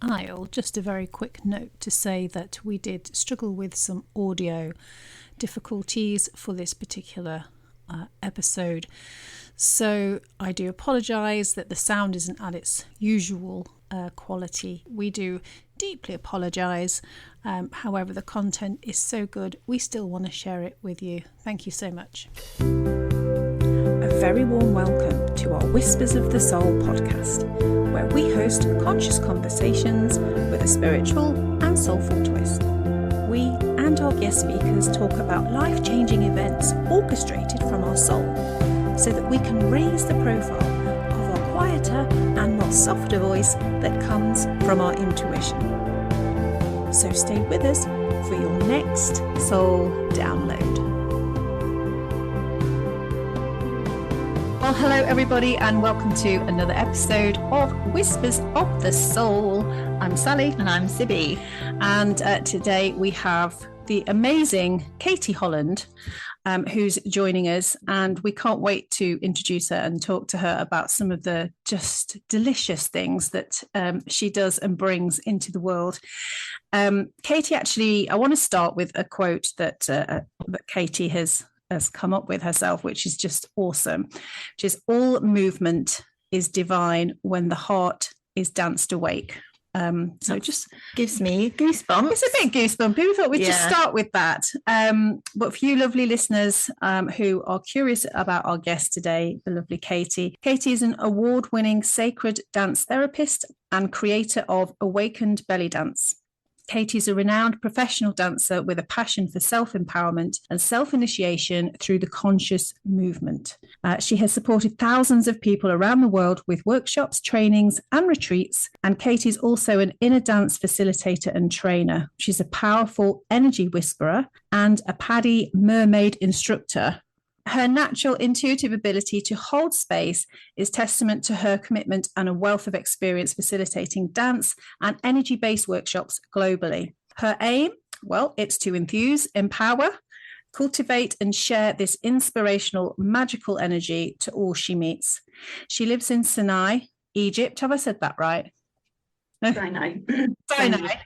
aisle, just a very quick note to say that we did struggle with some audio difficulties for this particular episode. So I do apologise that the sound isn't at its usual quality. We do deeply apologise. However, the content is so good, we still want to share it with you. Thank you so much. A very warm welcome to our Whispers of the Soul podcast, where we host conscious conversations with a spiritual and soulful twist. We and our guest speakers talk about life-changing events orchestrated from our soul, so that we can raise the profile of our quieter and more softer voice that comes from our intuition. So stay with us for your next soul download. Well, hello everybody, and welcome to another episode of Whispers of the Soul. I'm Sally. And I'm Sibby. And today we have the amazing Katie Holland, who's joining us, and we can't wait to introduce her and talk to her about some of the just delicious things that she does and brings into the world. Katie, actually, I want to start with a quote that Katie has come up with herself, which is just awesome, which is, all movement is divine when the heart is danced awake. So it just gives me goosebumps. It's a bit goosebumpy. We thought we'd just start with that. But for you lovely listeners who are curious about our guest today, the lovely Katie. Katie is an award-winning sacred dance therapist and creator of Awakened Bellydance. Katie's a renowned professional dancer with a passion for self-empowerment and self-initiation through the conscious movement. She has supported thousands of people around the world with workshops, trainings, and retreats. And Katie's also an inner dance facilitator and trainer. She's a powerful energy whisperer and a Paddy mermaid instructor. Her natural intuitive ability to hold space is testament to her commitment and a wealth of experience facilitating dance and energy-based workshops globally. Her aim, well, it's to infuse, empower, cultivate and share this inspirational, magical energy to all she meets. She lives in Sinai, Egypt. Have I said that right? Sinai.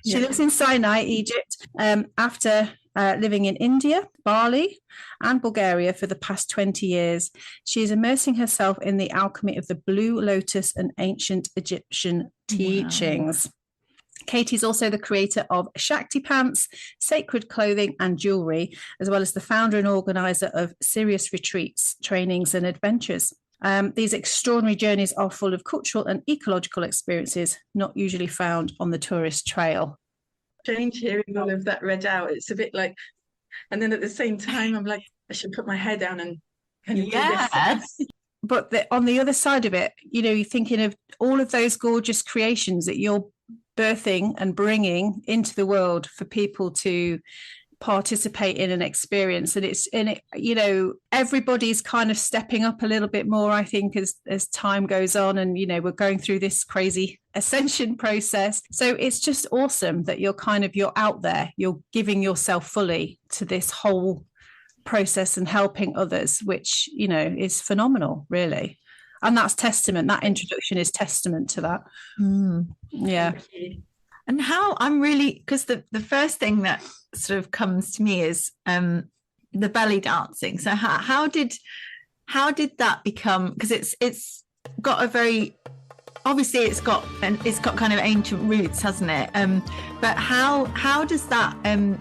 She lives in Sinai, Egypt, after living in India, Bali, and Bulgaria for the past 20 years. She is immersing herself in the alchemy of the Blue Lotus and ancient Egyptian teachings. Wow. Katie's also the creator of Shakti Pants, sacred clothing and jewelry, as well as the founder and organizer of Serious Retreats, trainings and adventures. These extraordinary journeys are full of cultural and ecological experiences not usually found on the tourist trail. Strange hearing all of that read out. It's a bit like, and then at the same time, I'm like, I should put my hair down and kind of do this. But on the other side of it, you know, you're thinking of all of those gorgeous creations that you're birthing and bringing into the world for people to participate in and experience, and it's in it, you know, everybody's kind of stepping up a little bit more, I think, as time goes on, and you know, we're going through this crazy ascension process. So it's just awesome that you're out there, you're giving yourself fully to this whole process and helping others, which, you know, is phenomenal, really. And that introduction is testament to that. Yeah. And how I'm really, because the first thing that sort of comes to me is the belly dancing. So how did that become? Because it's got a very, obviously it's got kind of ancient roots, hasn't it? But how does that?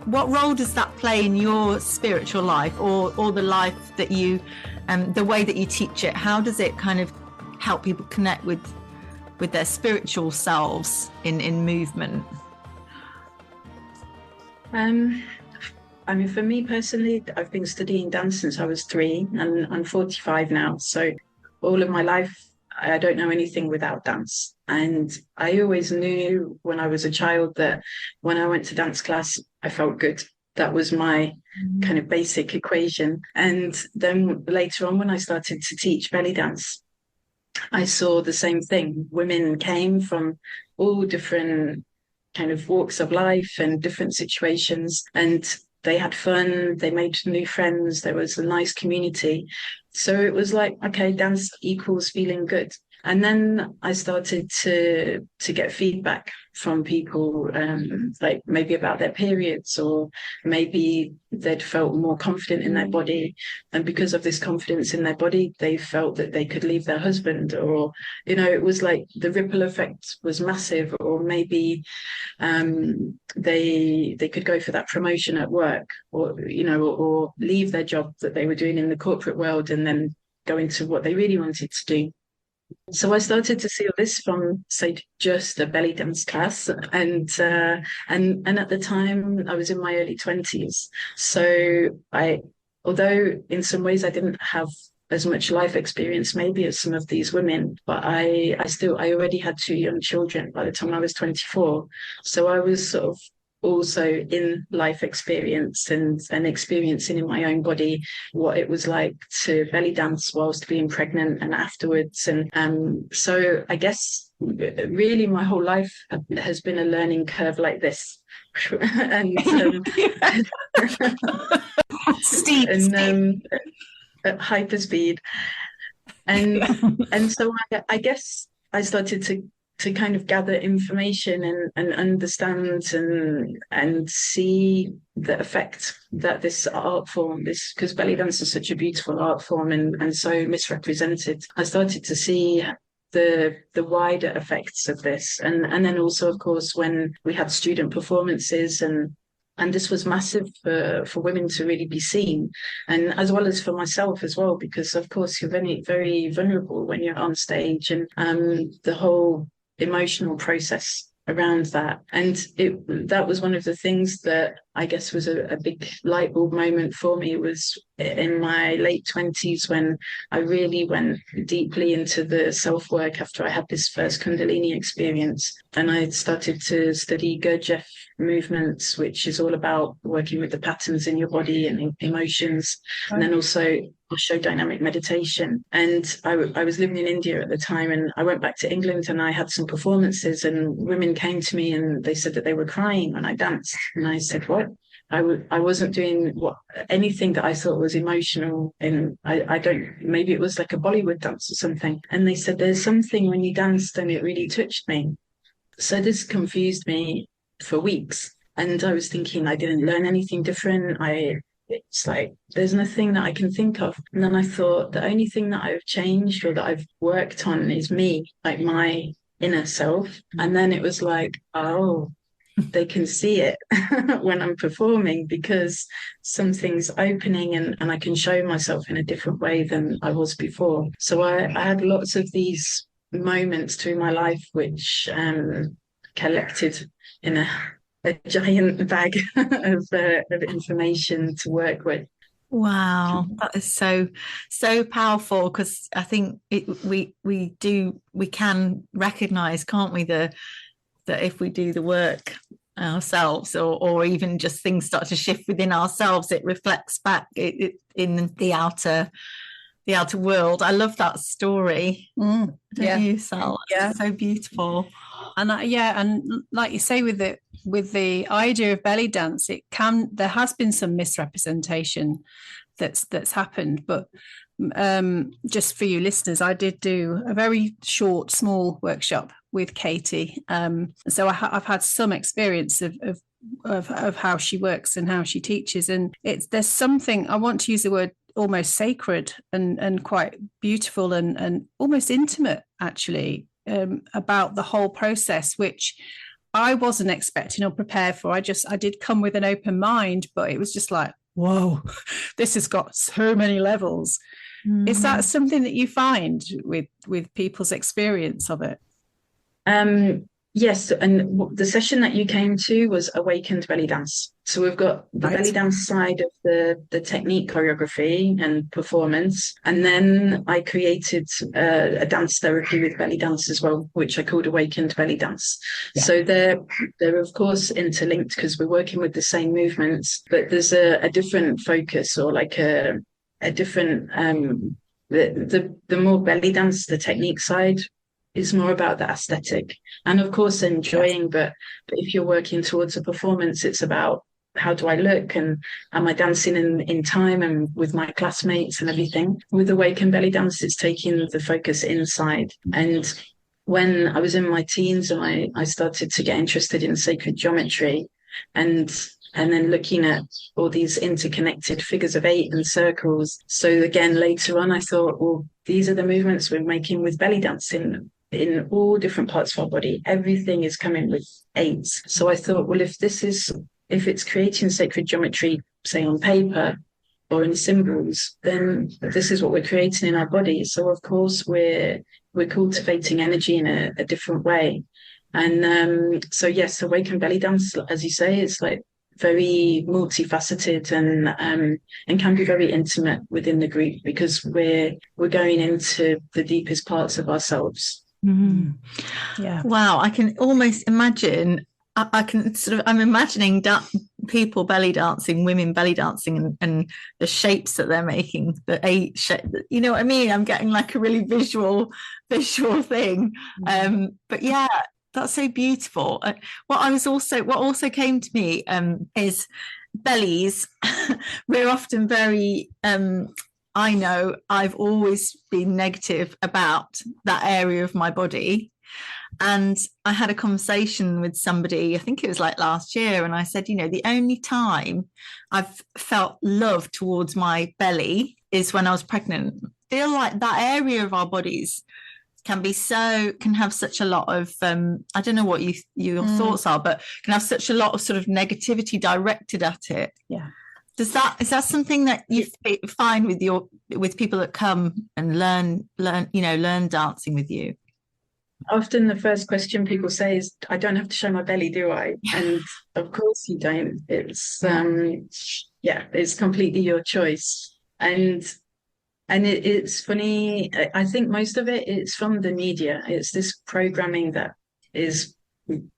What role does that play in your spiritual life, or the life that you, the way that you teach it? How does it kind of help people connect with their spiritual selves in movement? I mean, for me personally, I've been studying dance since I was 3, and I'm 45 now. So all of my life, I don't know anything without dance. And I always knew when I was a child that when I went to dance class, I felt good. That was my kind of basic equation. And then later on, when I started to teach belly dance, I saw the same thing. Women came from all different kind of walks of life and different situations, and they had fun, they made new friends, there was a nice community. So it was like, okay, dance equals feeling good. And then I started to get feedback from people, like maybe about their periods, or maybe they'd felt more confident in their body. And because of this confidence in their body, they felt that they could leave their husband, or, it was like the ripple effect was massive. Or maybe they could go for that promotion at work, or, or leave their job that they were doing in the corporate world and then go into what they really wanted to do. So I started to see all this from, say, just a belly dance class, and at the time I was in my early 20s. So although in some ways I didn't have as much life experience maybe as some of these women, but I already had 2 young children by the time I was 24. So I was sort of also in life experience and experiencing in my own body what it was like to belly dance whilst being pregnant and afterwards. And so I guess really my whole life has been a learning curve like this. And steep, at hyper speed. And so I guess I started to kind of gather information and understand and see the effect that this art form, because belly dance is such a beautiful art form and so misrepresented. I started to see the wider effects of this, and then also, of course, when we had student performances, and this was massive for women to really be seen, and as well as for myself as well, because of course you're very, very vulnerable when you're on stage, and the whole emotional process around that. And that was one of the things that I guess was a big light bulb moment for me. It was in my late 20s when I really went deeply into the self-work after I had this first kundalini experience. And I started to study Gurdjieff movements, which is all about working with the patterns in your body and emotions. And then also Osho dynamic meditation. And I was living in India at the time, and I went back to England and I had some performances, and women came to me and they said that they were crying when I danced. And I said, what? I wasn't doing anything that I thought was emotional, and I don't, maybe it was like a Bollywood dance or something. And they said, there's something when you danced and it really touched me. So this confused me for weeks. And I was thinking I didn't learn anything different. It's like, there's nothing that I can think of. And then I thought the only thing that I've changed or that I've worked on is me, like my inner self. And then it was like, oh, they can see it when I'm performing, because something's opening and I can show myself in a different way than I was before. So I had lots of these moments through my life which collected in a giant bag of information to work with. Wow, that is so powerful, because I think we can recognize, can't we, that if we do the work ourselves, or even just things start to shift within ourselves, it reflects back in the outer world. I love that story. Don't you, Sal? Yeah, it's so beautiful. And and like you say, with the idea of belly dance, there has been some misrepresentation that's happened, but just for you listeners, I did do a very short, small workshop with Katie. So I've had some experience of how she works and how she teaches, and there's something, I want to use the word almost sacred and quite beautiful and almost intimate, actually, about the whole process, which I wasn't expecting or prepared for. I did come with an open mind, but it was just like, whoa, this has got so many levels. Mm-hmm. Is that something that you find with people's experience of it? Yes, and the session that you came to was Awakened Bellydance. So we've got the belly dance side of the technique, choreography and performance. And then I created a dance therapy with belly dance as well, which I called Awakened Bellydance. Yeah. So they're of course interlinked because we're working with the same movements, but there's a different focus, or like a different, the more belly dance, the technique side, is more about the aesthetic and of course enjoying, but if you're working towards a performance, it's about how do I look, and am I dancing in time and with my classmates and everything. With Awakened Bellydance, it's taking the focus inside. And when I was in my teens and I started to get interested in sacred geometry and then looking at all these interconnected figures of 8 and circles. So again, later on, I thought, well, these are the movements we're making with belly dancing in all different parts of our body. Everything is coming with 8s. So I thought, well, if it's creating sacred geometry, say on paper or in symbols, then this is what we're creating in our body. So of course we're cultivating energy in a different way. And so yes, Awakened Bellydance, as you say, it's like very multifaceted and can be very intimate within the group, because we're going into the deepest parts of ourselves. Mm-hmm. Yeah. Wow, I can almost imagine. I'm imagining people belly dancing, women belly dancing, and the shapes that they're making, the 8 shape. You know what I mean? I'm getting like a really visual thing. But yeah, that's so beautiful. What also came to me is bellies. We're often very. I know I've always been negative about that area of my body. And I had a conversation with somebody, I think it was like last year, and I said, the only time I've felt love towards my belly is when I was pregnant. I feel like that area of our bodies can have such a lot of, I don't know what your thoughts are, but can have such a lot of sort of negativity directed at it. Yeah. Is that something that you find with people that come and learn dancing with you? Often the first question people say is, I don't have to show my belly, do I? And of course you don't. It's it's completely your choice. And it's funny, I think most of it's from the media. It's this programming that is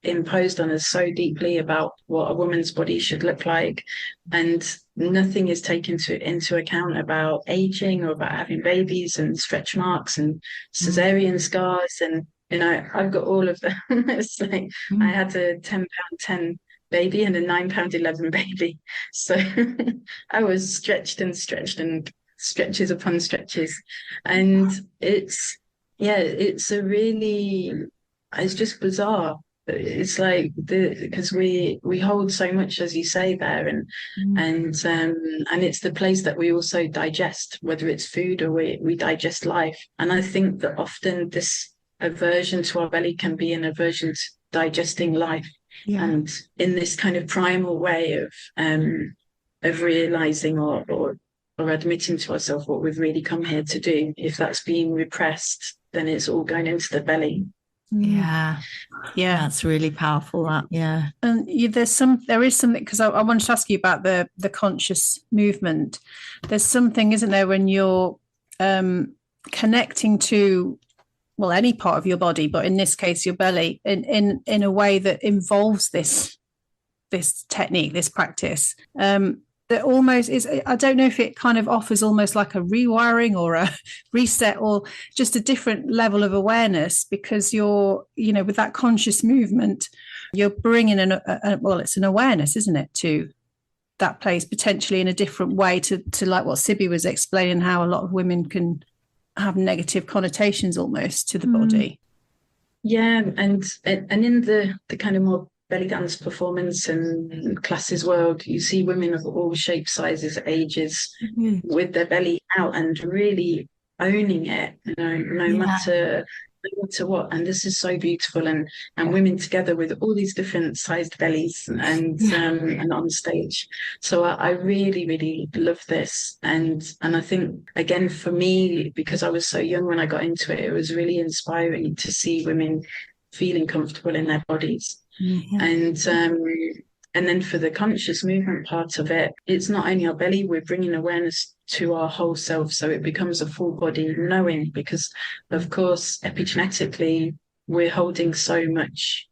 imposed on us so deeply about what a woman's body should look like, and nothing is taken into account about aging or about having babies and stretch marks and cesarean scars. And I've got all of them. It's like I had a 10 pound 10 baby and a 9 pound 11 baby, so I was stretched and stretches upon stretches. And it's just bizarre. It's like because we hold so much, as you say there, and it's the place that we also digest, whether it's food or we digest life. And I think that often this aversion to our belly can be an aversion to digesting life, and in this kind of primal way of realizing or admitting to ourselves what we've really come here to do. If that's being repressed, then it's all going into the belly. Yeah, that's really powerful. And there is something, because I wanted to ask you about the conscious movement. There's something, isn't there, when you're connecting to, well, any part of your body, but in this case your belly, in a way that involves this technique, this practice, that almost is, I don't know if it kind of offers almost like a rewiring or a reset or just a different level of awareness, because you're, with that conscious movement, you're bringing it's an awareness, isn't it, to that place, potentially in a different way to like what Sibby was explaining, how a lot of women can have negative connotations almost to the body. Yeah, and in the kind of more belly dance performance and classes world, you see women of all shapes, sizes, ages, with their belly out and really owning it, no matter what. And this is so beautiful, and women together with all these different sized bellies and on stage. So I really, really love this, and I think, again, for me, because I was so young when I got into it, it was really inspiring to see women feeling comfortable in their bodies. And then for the conscious movement part of it, it's not only our belly, we're bringing awareness to our whole self, so it becomes a full body knowing, because of course epigenetically we're holding so much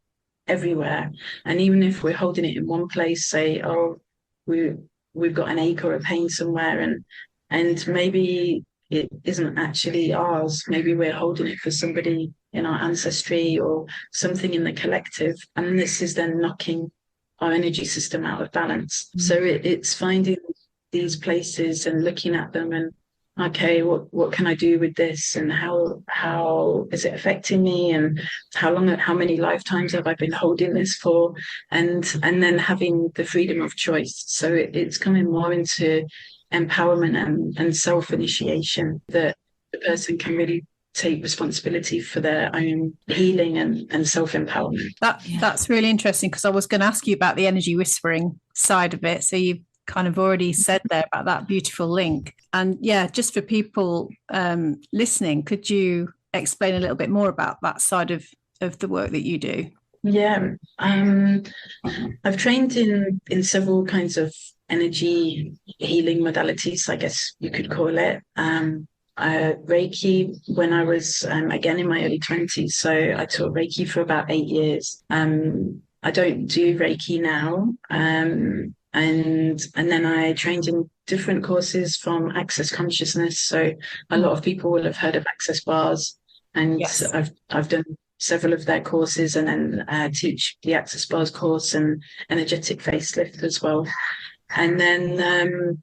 everywhere, and even if we're holding it in one place, say, we've got an ache or a pain somewhere, and maybe it isn't actually ours, maybe we're holding it for somebody in our ancestry or something in the collective, and this is then knocking our energy system out of balance. So it's finding these places and looking at them and, okay, what can I do with this, and how is it affecting me, and how many lifetimes have I been holding this for, and then having the freedom of choice. So it's coming more into empowerment and self-initiation, that the person can really take responsibility for their own healing and self-empowerment. That's really interesting, because I was going to ask you about the energy whispering side of it. So you've kind of already said there about that beautiful link. And yeah, just for people listening, could you explain a little bit more about that side of the work that you do? Yeah, I've trained in several kinds of energy healing modalities, I guess you could call it. Reiki when I was again in my early 20s, so I taught Reiki for about 8 years. I don't do Reiki now, and then I trained in different courses from Access Consciousness. So a lot of people will have heard of Access Bars, and Yes. I've done several of their courses, and then teach the Access Bars course and Energetic Facelift as well. And then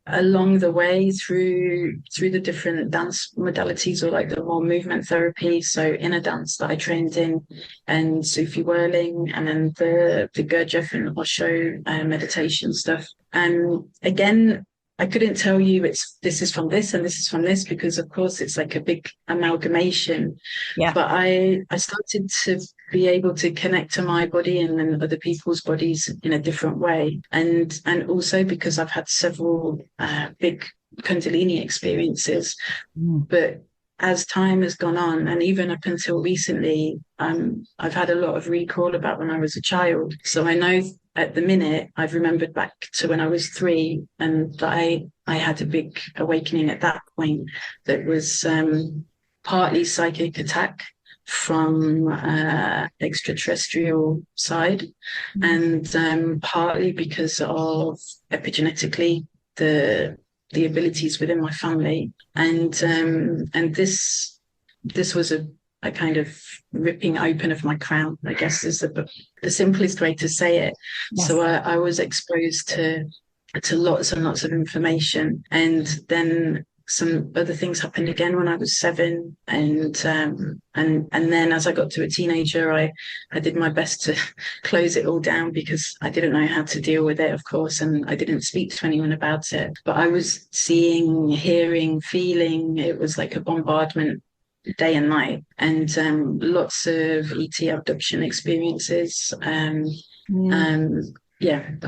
along the way through the different dance modalities, or like the more movement therapy, so inner dance that I trained in, and Sufi whirling, and then the Gurdjieff and Osho meditation stuff. And again, I couldn't tell you this is from this and this is from this, because of course it's like a big amalgamation. Yeah. But I started to be able to connect to my body and then other people's bodies in a different way. And also because I've had several big kundalini experiences. But as time has gone on, and even up until recently, I've had a lot of recall about when I was a child. So I know at the minute I've remembered back to when I was 3, and that I had a big awakening at that point that was partly psychic attack from extraterrestrial side, and partly because of epigenetically the abilities within my family, and this was a kind of ripping open of my crown, I guess is the simplest way to say it. Yes. So I was exposed to lots and lots of information, and then some other things happened again when I was 7, and then as I got to a teenager, I did my best to close it all down, because I didn't know how to deal with it, of course, and I didn't speak to anyone about it. But I was seeing, hearing, feeling. It was like a bombardment day and night, and lots of ET abduction experiences,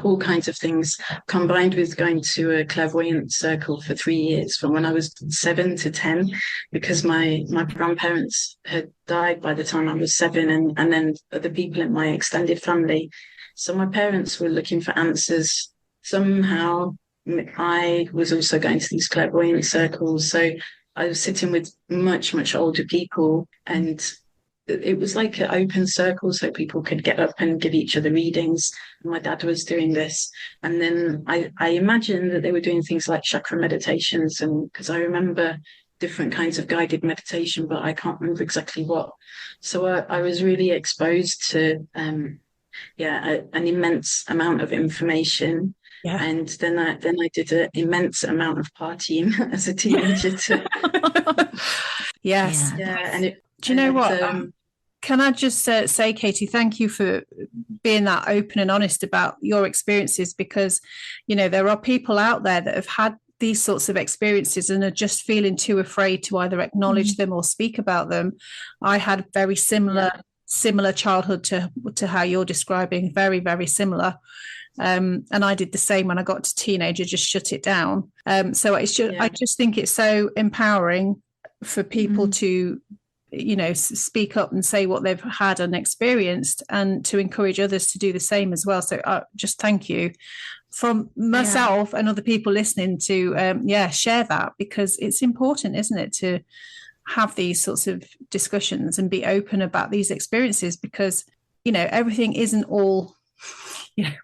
all kinds of things, combined with going to a clairvoyant circle for 3 years from when I was 7 to 10, because my grandparents had died by the time I was 7, and then other people in my extended family. So my parents were looking for answers. Somehow I was also going to these clairvoyant circles. So I was sitting with much, much older people, and it was like an open circle, so people could get up and give each other readings. My dad was doing this. And then I imagined that they were doing things like chakra meditations, and because I remember different kinds of guided meditation, but I can't remember exactly what. So I was really exposed to an immense amount of information. Yeah. And then I did an immense amount of partying as a teenager too. Yes. Yeah. And do you know what? Can I just say, Katie, thank you for being that open and honest about your experiences, because, you know, there are people out there that have had these sorts of experiences and are just feeling too afraid to either acknowledge them or speak about them. I had very similar childhood to how you're describing, very, very similar. And I did the same when I got to teenager, just shut it down. So it's just, I just think it's so empowering for people to, you know, speak up and say what they've had and experienced, and to encourage others to do the same as well. So just thank you from myself and other people listening to, share that, because it's important, isn't it, to have these sorts of discussions and be open about these experiences, because, you know, everything isn't all,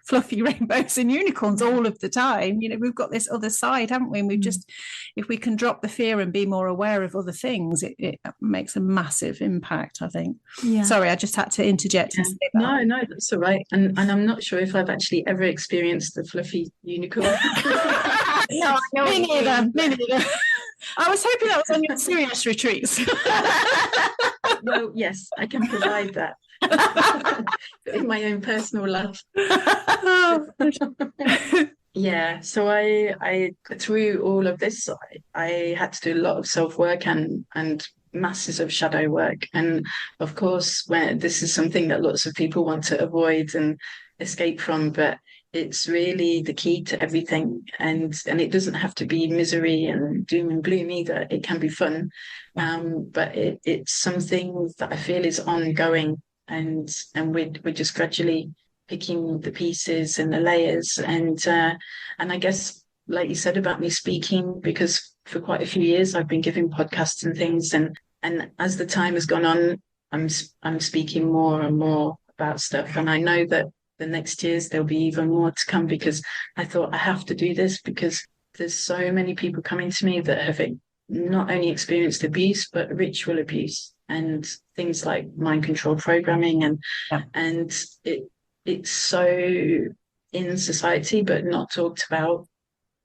fluffy rainbows and unicorns all of the time. We've got this other side, haven't we? And we've just, if we can drop the fear and be more aware of other things, it makes a massive impact, I think. Sorry, I just had to interject and say that. No, that's all right. And I'm not sure if I've actually ever experienced the fluffy unicorn. No, me neither. I was hoping that was on your serious retreats. Well, yes, I can provide that in my own personal love. Yeah, so I through all of this, I had to do a lot of self-work and masses of shadow work. And of course, when this is something that lots of people want to avoid and escape from, but it's really the key to everything. And it doesn't have to be misery and doom and gloom either. It can be fun. But it's something that I feel is ongoing, and we're just gradually picking the pieces and the layers. And I guess, like you said about me speaking, because for quite a few years I've been giving podcasts and things, and as the time has gone on, I'm speaking more and more about stuff. And I know that the next years there'll be even more to come, because I thought I have to do this, because there's so many people coming to me that have not only experienced abuse, but ritual abuse and things like mind control programming, and it's so in society but not talked about.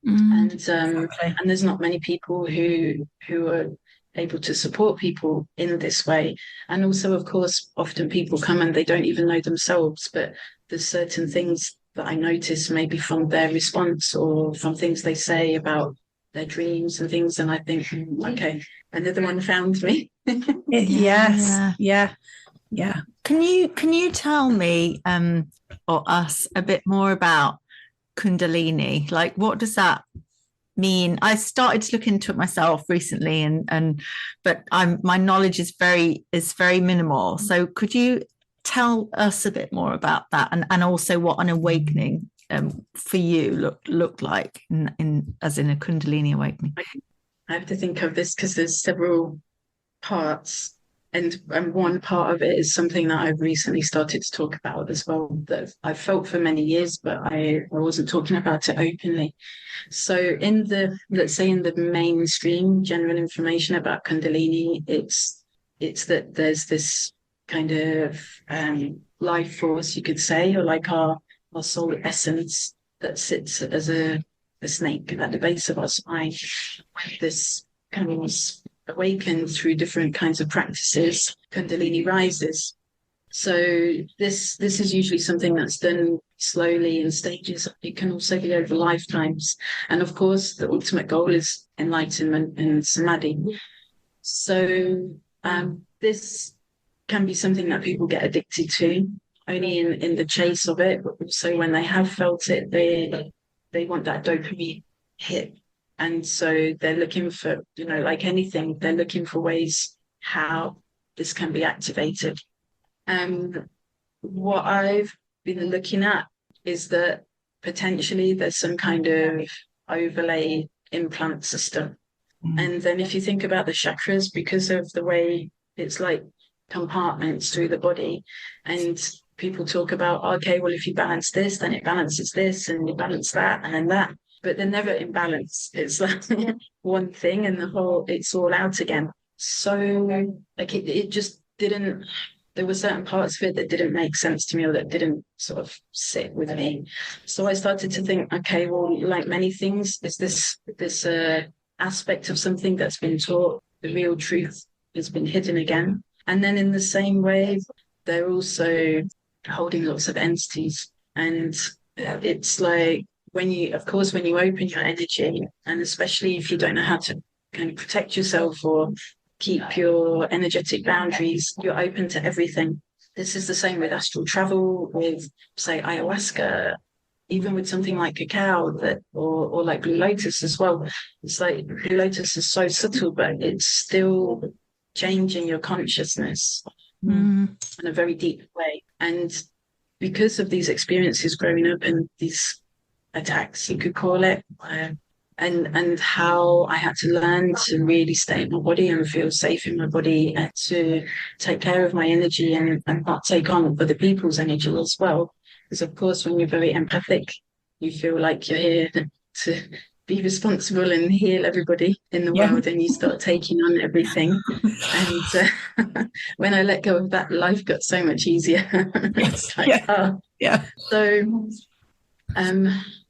And there's not many people who are able to support people in this way. And also, of course, often people come and they don't even know themselves, but there's certain things that I notice maybe from their response or from things they say about their dreams and things, and I think, okay, another one found me. Yes. Yeah. Can you tell me or us a bit more about kundalini? Like, what does that mean? I started to look into it myself recently, but my knowledge is very minimal. So could you tell us a bit more about that, and also what an awakening for you looked like as in a kundalini awakening? I have to think of this because there's several parts, and one part of it is something that I've recently started to talk about as well, that I've felt for many years, but I wasn't talking about it openly. So let's say in the mainstream general information about kundalini, it's that there's this kind of life force, you could say, or like our soul essence that sits as a snake at the base of our spine. When this comes awakened through different kinds of practices, kundalini rises. So this is usually something that's done slowly in stages. It can also be over lifetimes. And of course, the ultimate goal is enlightenment and samadhi. So this can be something that people get addicted to, only in the chase of it, but also when they have felt it, they want that dopamine hit. And so they're looking for, like anything, they're looking for ways how this can be activated. What I've been looking at is that potentially there's some kind of overlay implant system. And then if you think about the chakras, because of the way it's like compartments through the body, and people talk about, okay, well, if you balance this, then it balances this, and you balance that, and then that. But they're never in balance. It's like one thing and it's all out again. So like it just didn't, there were certain parts of it that didn't make sense to me, or that didn't sort of sit with me. So I started to think, okay, well, like many things, is this aspect of something that's been taught, the real truth has been hidden again. And then in the same way, they're also holding lots of entities. And it's like, when you open your energy, and especially if you don't know how to kind of protect yourself or keep your energetic boundaries, you're open to everything. This is the same with astral travel, with, say, ayahuasca, even with something like cacao, or like Blue Lotus as well. It's like Blue Lotus is so subtle, but it's still changing your consciousness in a very deep way. And because of these experiences growing up and these attacks, you could call it, and how I had to learn to really stay in my body and feel safe in my body, and to take care of my energy and not take on other people's energy as well. Because of course, when you're very empathic, you feel like you're here to be responsible and heal everybody in the world, and you start taking on everything. And when I let go of that, life got so much easier. It's like, So,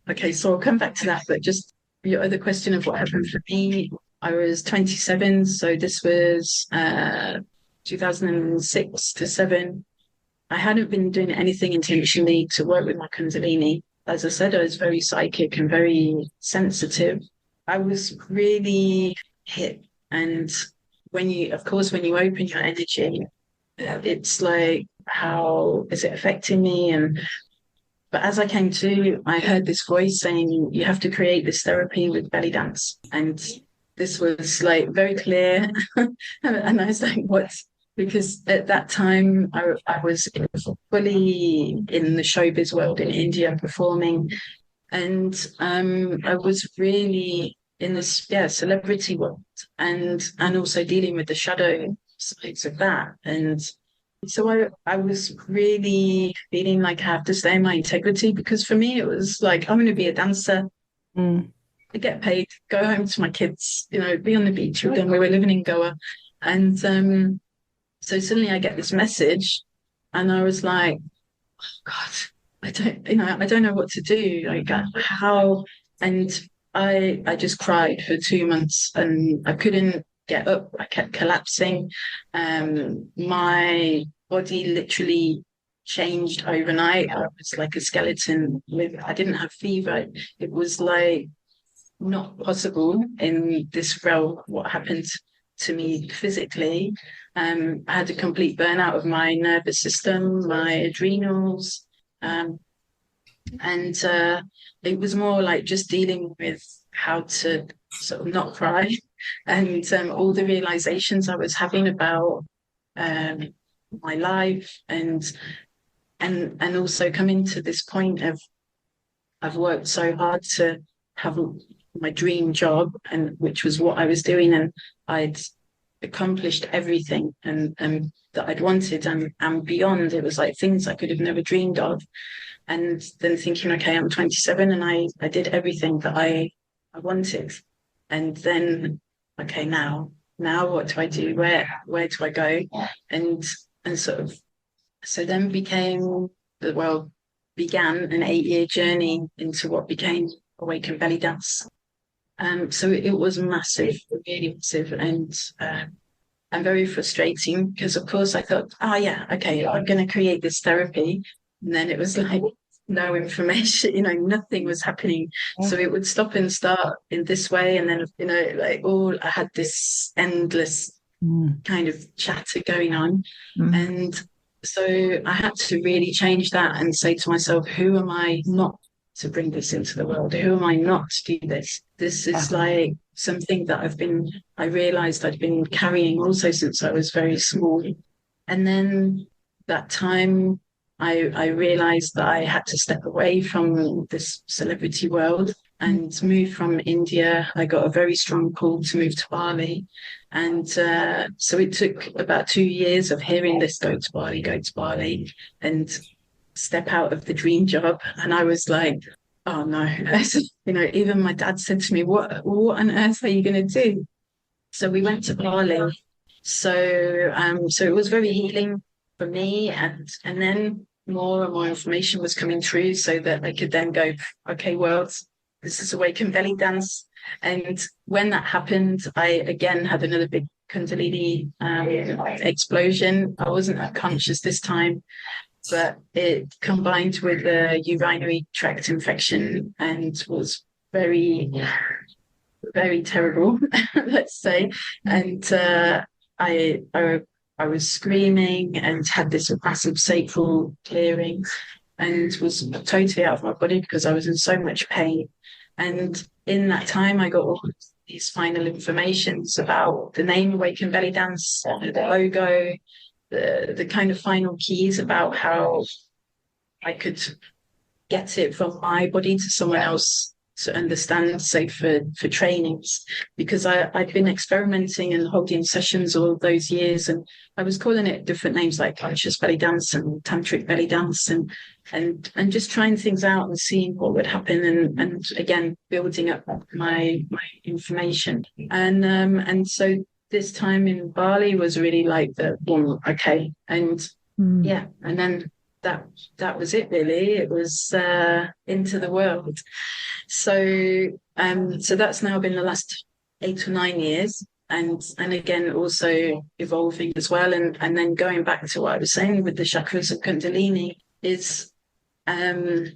okay, so I'll come back to that, but just your other question of what happened for me. I was 27, so this was 2006 to 7. I hadn't been doing anything intentionally to work with my kundalini. As I said, I was very psychic and very sensitive. I was really hit. And when you open your energy, it's like, how is it affecting me? But as I came to, I heard this voice saying, you have to create this therapy with belly dance. And this was like very clear. And I was like, what? Because at that time I was fully in the showbiz world in India performing. And I was really in this celebrity world, and also dealing with the shadow sides of that. And so I was really feeling like I have to stay in my integrity, because for me it was like, I'm going to be a dancer. I get paid, go home to my kids, be on the beach with them. We were living in Goa. And so suddenly I get this message, and I was like, oh God, I don't know what to do. Like, how? And I just cried for 2 months, and I couldn't get up. I kept collapsing. My body literally changed overnight. I was like a skeleton. I didn't have fever. It was like not possible in this realm what happened to me physically. I had a complete burnout of my nervous system, my adrenals, and it was more like just dealing with how to sort of not cry, and all the realizations I was having about my life, and also coming to this point of, I've worked so hard to have my dream job, and which was what I was doing, and I'd accomplished everything and that I'd wanted, and beyond. It was like things I could have never dreamed of. And then thinking, okay, I'm 27 and I did everything that I wanted. And then, okay, now what do I do? Where do I go? And sort of, so then began an 8-year journey into what became Awakened Bellydance. So it was massive, really massive, and very frustrating, because of course I thought, okay, I'm going to create this therapy. And then it was like no information, nothing was happening. So it would stop and start in this way. And then, I had this endless kind of chatter going on. And so I had to really change that and say to myself, who am I not to bring this into the world? Who am I not to do this? This is like something that I realized I'd been carrying also since I was very small. And then that time I realized that I had to step away from this celebrity world and move from India. I got a very strong call to move to Bali. And so it took about 2 years of hearing this, go to Bali, and step out of the dream job. And I was like, oh no, even my dad said to me, what on earth are you going to do? So we went to Bali. So it was very healing for me. And then more and more information was coming through, so that I could then go, okay, world, this is Awakened Bellydance. And when that happened, I again had another big kundalini explosion. I wasn't conscious this time, but it combined with a urinary tract infection and was very, very terrible, let's say. And I was screaming and had this massive sacral clearing, and was totally out of my body because I was in so much pain. And in that time, I got all these final informations about the name Awakened Bellydance, the logo, the kind of final keys about how I could get it from my body to someone else to understand, say for trainings, because I'd been experimenting and holding sessions all those years, and I was calling it different names like conscious belly dance and tantric belly dance, and just trying things out and seeing what would happen, and again building up my information, and so this time in Bali was really like the boom, okay, and yeah, and then that was it really. It was into the world. So so that's now been the last 8 or 9 years, and again also evolving as well, and then going back to what I was saying with the chakras of kundalini is the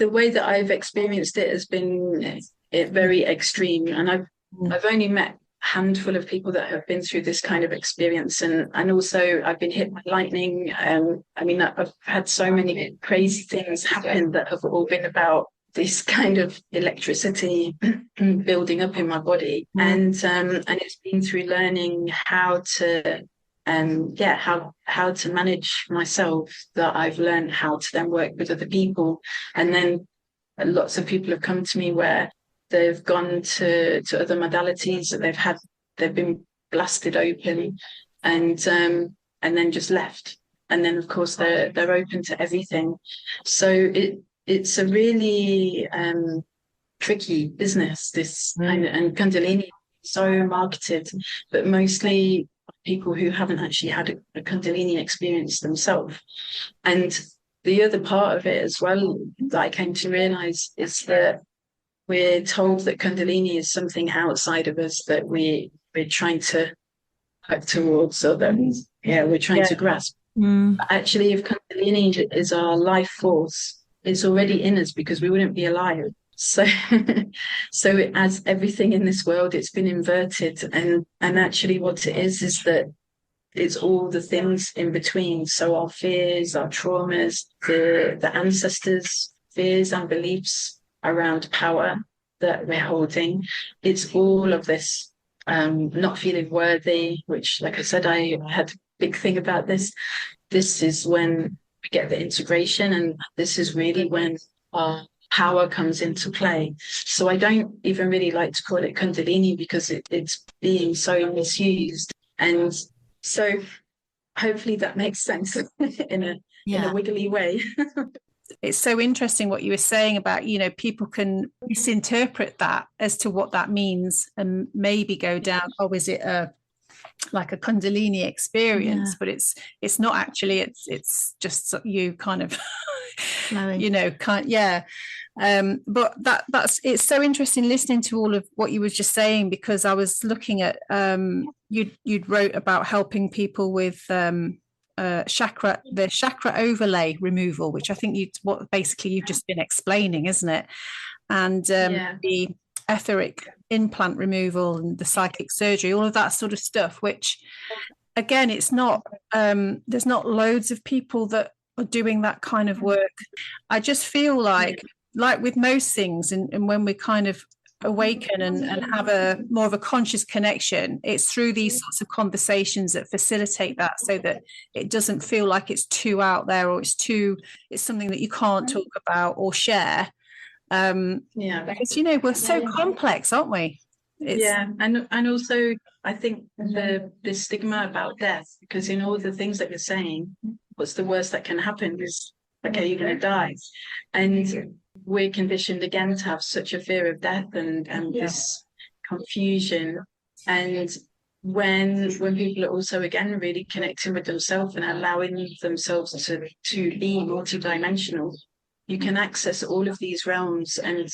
way that I've experienced it has been very extreme, and I've only met handful of people that have been through this kind of experience, and also I've been hit by lightning. I mean, I've had so many crazy things happen that have all been about this kind of electricity building up in my body, and it's been through learning how to how to manage myself that I've learned how to then work with other people. And then lots of people have come to me where they've gone to other modalities that they've been blasted open, and then just left. And then of course they're open to everything. So it's a really tricky business, this, and Kundalini is so marketed, but mostly people who haven't actually had a Kundalini experience themselves. And the other part of it as well that I came to realize is that we're told that Kundalini is something outside of us that we're trying to work towards, or that we're trying to grasp. But actually, if Kundalini is our life force, it's already in us, because we wouldn't be alive. So as everything in this world, it's been inverted, and actually what it is that it's all the things in between. So our fears, our traumas, the ancestors' fears and beliefs around power that we're holding. It's all of this not feeling worthy, which, like I said, I had a big thing about this. This is when we get the integration, and this is really when our power comes into play. So I don't even really like to call it Kundalini, because it's being so misused. And so hopefully that makes sense in a wiggly way. It's so interesting what you were saying about, people can misinterpret that as to what that means, and maybe go down, is it like a Kundalini experience? But it's not actually. It's just you kind of but that's it's so interesting listening to all of what you were just saying, because I was looking at you'd wrote about helping people with the chakra overlay removal, which I think basically you've just been explaining, isn't it? And the etheric implant removal and the psychic surgery, all of that sort of stuff, which again, it's not there's not loads of people that are doing that kind of work. I just feel like with most things, and when we kind of awaken and have a more of a conscious connection, it's through these sorts of conversations that facilitate that, so that it doesn't feel like it's too out there, or it's something that you can't talk about or share. Because we're so complex, aren't we? And also I think the stigma about death, because in all the things that you're saying, what's the worst that can happen is, okay, you're going to die, and we're conditioned again to have such a fear of death and this confusion. And when people are also again really connecting with themselves and allowing themselves to be multidimensional, you can access all of these realms and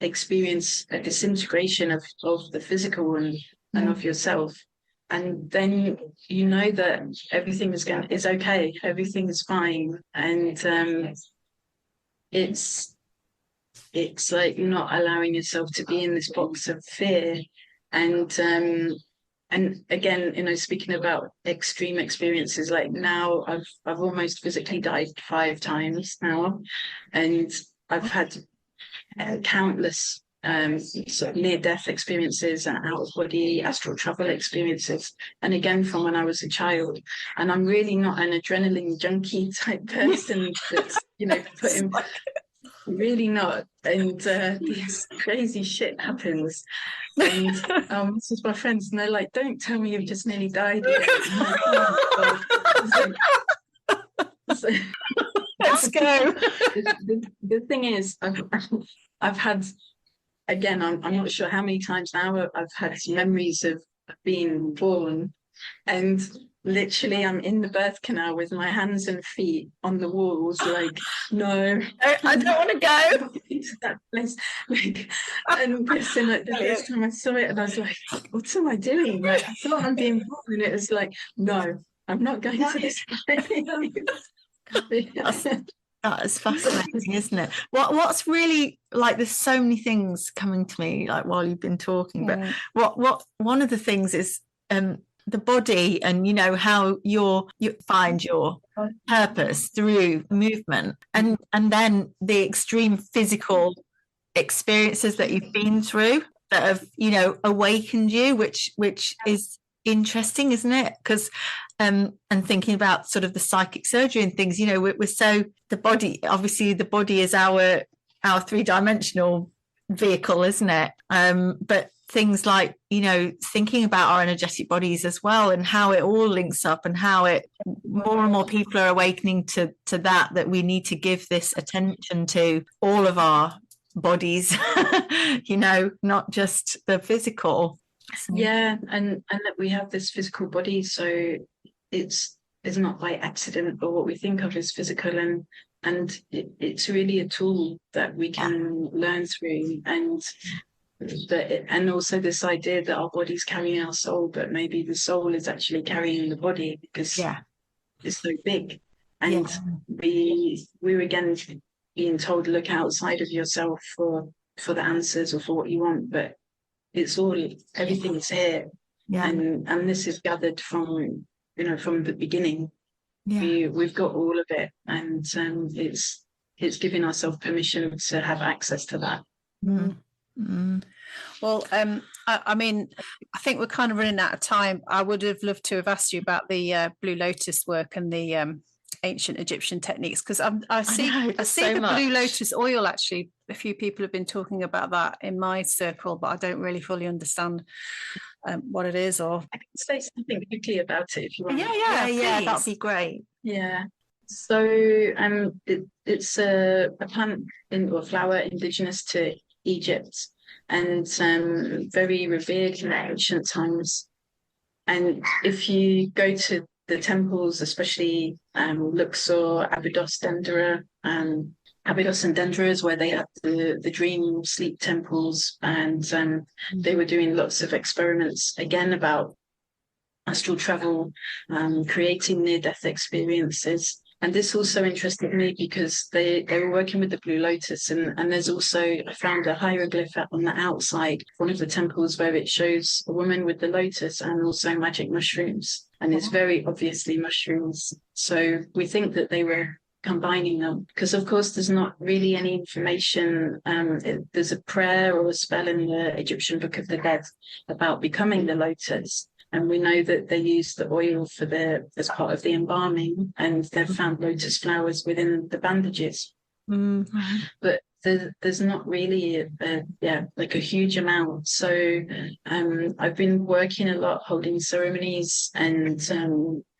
experience a disintegration of the physical and of yourself. And then that everything is okay, everything is fine, and it's like you're not allowing yourself to be in this box of fear. And again, speaking about extreme experiences, like now I've almost physically died 5 times now, and I've had countless sort of near-death experiences and out-of-body astral travel experiences, and again from when I was a child. And I'm really not an adrenaline junkie type person that's putting really not. And this crazy shit happens. And this is my friends, and they're like, "Don't tell me you've just nearly died yet." I'm like, "Oh, God." So, Let's go. the thing is, I've had, again, I'm not sure how many times now I've had memories of being born, and literally I'm in the birth canal with my hands and feet on the walls, like, no, I don't want to go to that place. Like, and listen, like, the first time I saw it, and I was like, what am I doing? Like, I thought I'm being born, and it was like, no, I'm not going to this place. That is fascinating, isn't it? What's really, like, there's so many things coming to me, like, while you've been talking, but what one of the things is the body, and how you find your purpose through movement, and then the extreme physical experiences that you've been through that have awakened you, which is interesting, isn't it? Because and thinking about sort of the psychic surgery and things, we're so, the body is our three-dimensional vehicle, isn't it? But things like thinking about our energetic bodies as well, and how it all links up, and how it, more and more people are awakening to that we need to give this attention to all of our bodies, not just the physical. Yeah, and that we have this physical body, so it's not by accident, or what we think of as physical, and it's really a tool that we can learn through, and also this idea that our body's carrying our soul, but maybe the soul is actually carrying the body, because it's so big, and we're again being told, look outside of yourself for the answers or for what you want, but it's all, everything's here, and this is gathered from the beginning. We've got all of it, and it's giving ourselves permission to have access to that. Well, I mean, I think we're kind of running out of time. I would have loved to have asked you about the Blue Lotus work and the ancient Egyptian techniques, because I see so the much. Blue Lotus oil, actually a few people have been talking about that in my circle, but I don't really fully understand what it is. Or I can say something quickly about it if you want. Yeah, that'd be great. So it's a plant or flower indigenous to Egypt, and very revered in ancient times. And if you go to the temples, especially Luxor, Abydos, Dendera, Abydos and Dendera is where they had the dream sleep temples, and they were doing lots of experiments again about astral travel, creating near-death experiences. And this also interested me because they were working with the Blue Lotus, and there's also, I found a hieroglyph on the outside of one of the temples where it shows a woman with the lotus and also magic mushrooms, and it's very obviously mushrooms. So we think that they were combining them, because of course there's not really any information. There's a prayer or a spell in the Egyptian Book of the Dead about becoming the lotus. And we know that they use the oil as part of the embalming, and they've found lotus flowers within the bandages. But there's not really like a huge amount. So I've been working a lot, holding ceremonies, and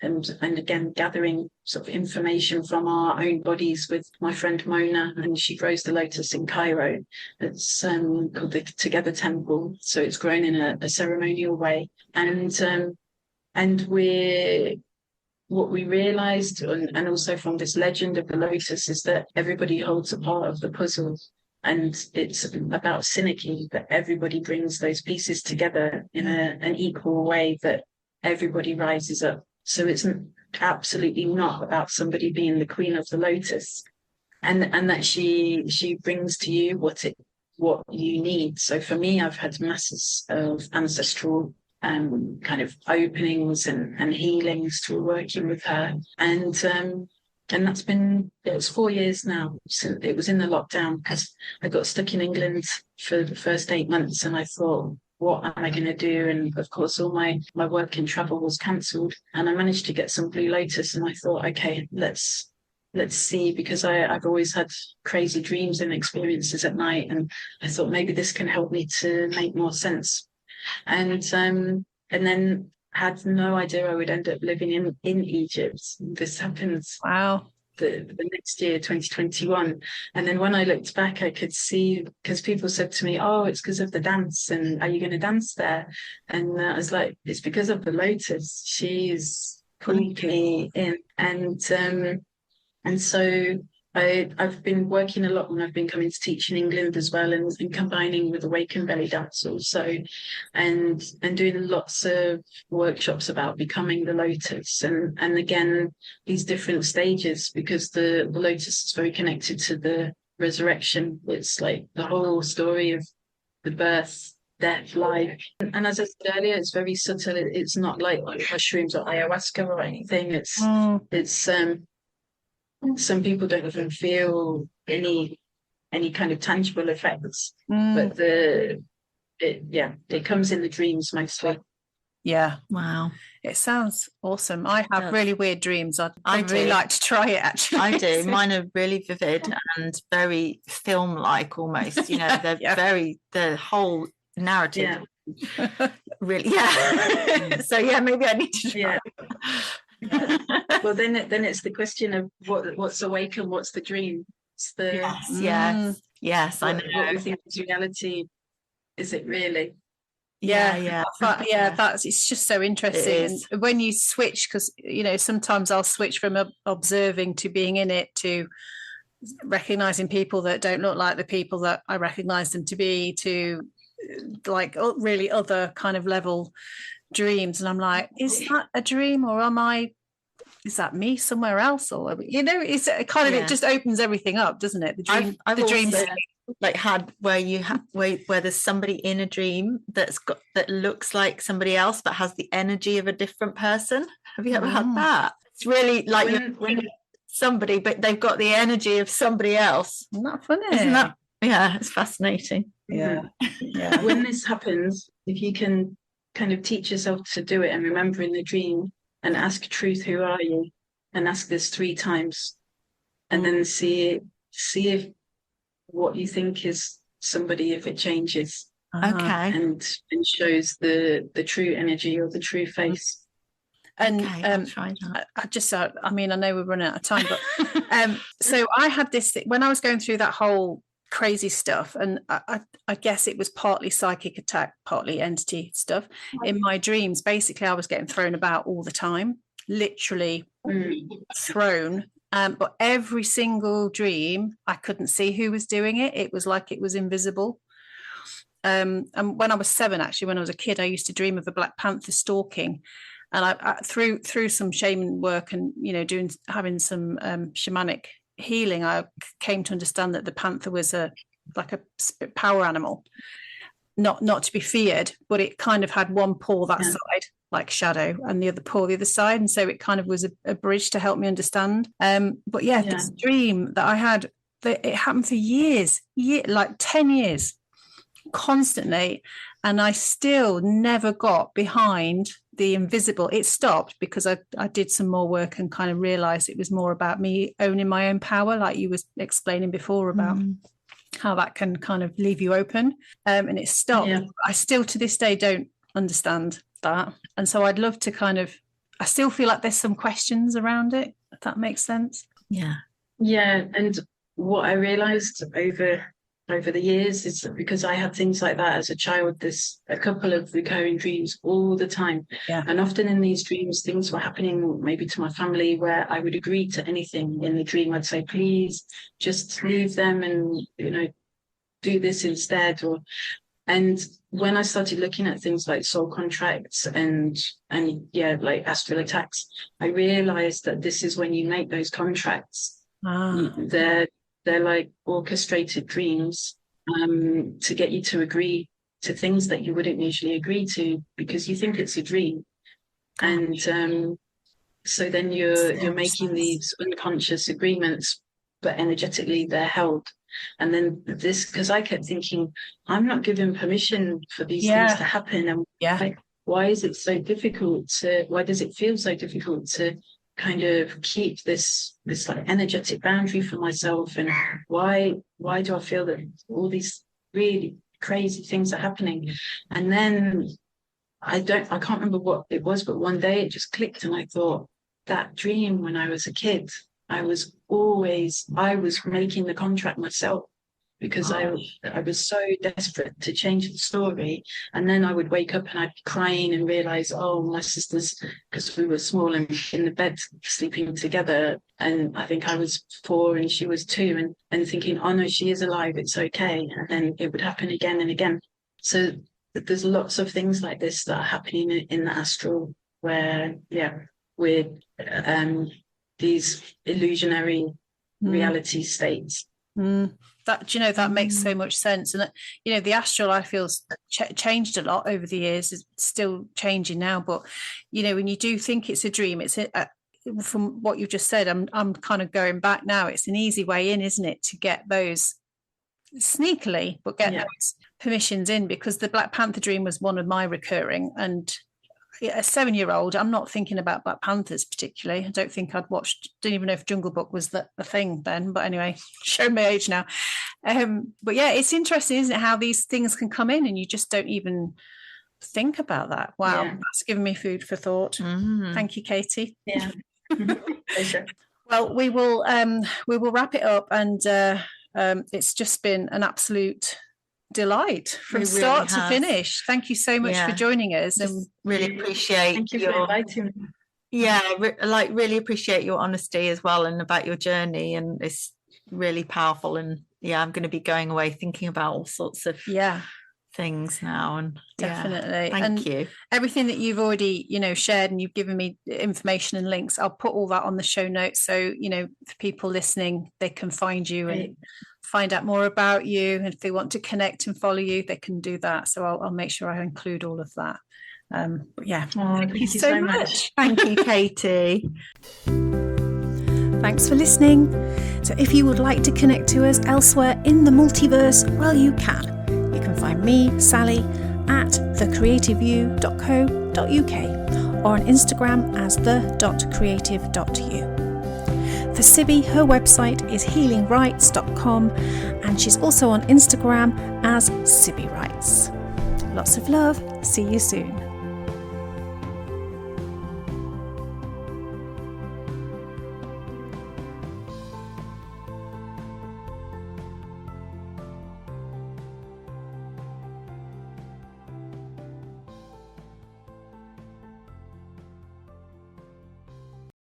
again gathering sort of information from our own bodies with my friend Mona, and she grows the lotus in Cairo. It's called the Together Temple. So it's grown in a ceremonial way, and what we realized, and also from this legend of the lotus, is that everybody holds a part of the puzzle, and it's about synergy, that everybody brings those pieces together in an equal way, that everybody rises up. So it's absolutely not about somebody being the queen of the lotus, and that she brings to you what you need. So for me, I've had masses of ancestral kind of openings and healings through working with her, and that's been, it's 4 years now. So it was in the lockdown, because I got stuck in England for the first 8 months, and I thought, what am I going to do? And of course, all my work and travel was cancelled, and I managed to get some Blue Lotus, and I thought, okay, let's let's see, because I've always had crazy dreams and experiences at night, and I thought maybe this can help me to make more sense. And then had no idea I would end up living in Egypt. This happened Wow. the next year, 2021. And then when I looked back, I could see, because people said to me, oh, it's because of the dance, and are you going to dance there? And I was like, it's because of the lotus. She's pulled me in. And so I've been working a lot when I've been coming to teach in England as well, and combining with Awakened Bellydance also, and doing lots of workshops about becoming the lotus, and again these different stages, because the lotus is very connected to the resurrection. It's like the whole story of the birth, death, life. And as I said earlier, it's very subtle. It's not like mushrooms or ayahuasca or anything. It's some people don't even feel any kind of tangible effects, but it comes in the dreams mostly. Yeah. Wow. It sounds awesome. I have really weird dreams. I'd really do. like to try it, actually. I do. Mine are really vivid and very film-like almost. You know, they're very, the whole narrative. Yeah. Really, yeah. So yeah, maybe I need to try. Well, then it's the question of what's awake and what's the dream. It's the yes. I know. What we think is reality. Is it really? That's, it's just so interesting. And when you switch, because sometimes I'll switch from observing to being in it, to recognizing people that don't look like the people that I recognize them to be, to like really other kind of level dreams, and I'm like, is that a dream, or is that me somewhere else? Or it's kind of it just opens everything up, doesn't it? The dream. I've the dreams like had where there's somebody in a dream that looks like somebody else but has the energy of a different person. Have you ever had that? It's really like when somebody, but they've got the energy of somebody else. Isn't that funny? Isn't that? Yeah, it's fascinating. Yeah. When this happens, if you can kind of teach yourself to do it and remember in the dream and ask truth, who are you? And ask this 3 times, and then see if what you think is somebody, if it changes. Okay. And shows the true energy or the true face. And I'll try that. I know we're running out of time, but so I had this thing when I was going through that whole crazy stuff, and I guess it was partly psychic attack, partly entity stuff. In my dreams, basically I was getting thrown about all the time, literally thrown, but every single dream I couldn't see who was doing it. It was like it was invisible. And when I was 7, actually, when I was a kid, I used to dream of a Black Panther stalking, and I through some shaman work and having some shamanic healing, I came to understand that the panther was a power animal, not to be feared, but it kind of had one paw that side, like shadow, and the other paw the other side, and so it kind of was a bridge to help me understand. This dream that I had, it happened for years, like 10 years, constantly, and I still never got behind the invisible. It stopped because I did some more work and kind of realized it was more about me owning my own power, like you was explaining before about how that can kind of leave you open, and it stopped. I still to this day don't understand that, and so I'd love to I still feel like there's some questions around it, if that makes sense. And what I realized over the years is that because I had things like that as a child, there's a couple of recurring dreams all the time. And often in these dreams, things were happening maybe to my family where I would agree to anything in the dream. I'd say, please just leave them and, do this instead. And when I started looking at things like soul contracts and like astral attacks, I realized that this is when you make those contracts. They're like orchestrated dreams to get you to agree to things that you wouldn't usually agree to because you think it's a dream. And so then you're making these unconscious agreements, but energetically they're held. And then because I kept thinking, I'm not given permission for these things to happen. And why is it so difficult why does it feel so difficult to kind of keep this like energetic boundary for myself, and why do I feel that all these really crazy things are happening? And then I can't remember what it was, but one day it just clicked, and I thought, that dream when I was a kid, I was making the contract myself, because I was so desperate to change the story. And then I would wake up and I'd be crying and realize, oh, my sister's, because we were small and in the bed sleeping together, and I think I was 4 and she was 2, and thinking, oh no, she is alive, it's okay. And then it would happen again and again. So there's lots of things like this that are happening in the astral, where with these illusionary reality states. That makes so much sense. And the astral, I feel, changed a lot over the years. It's still changing now, but when you do think it's a dream, it's from what you've just said, I'm kind of going back now. It's an easy way in, isn't it, to get those sneakily, but get those permissions in, because the Black Panther dream was one of my recurring, and a 7-year-old, I'm not thinking about Black Panthers particularly. I don't think I'd watched, didn't even know if Jungle Book was the thing then, but anyway, showing my age now. But yeah, it's interesting, isn't it, how these things can come in and you just don't even think about that. Wow, that's given me food for thought. Thank you, Katie. Yeah. Pleasure. Well, we will wrap it up, and it's just been an absolute delight from start to finish. Thank you so much for joining us, and really appreciate thank you for inviting me. Really appreciate your honesty as well, and about your journey, and it's really powerful. And I'm going to be going away thinking about all sorts of things now, and definitely thank you. Everything that you've already shared, and you've given me information and links, I'll put all that on the show notes, so for people listening, they can find you and find out more about you, and if they want to connect and follow you, they can do that. So I'll make sure I include all of that. Thank you so much. Thank you, Katie. Thanks for listening. So if you would like to connect to us elsewhere in the multiverse, well, you can. You can find me, Sally, at thecreativeyou.co.uk, or on Instagram as the.creative.you. For Sibby, her website is healingrights.com, and she's also on Instagram as Sibby Writes. Lots of love. See you soon.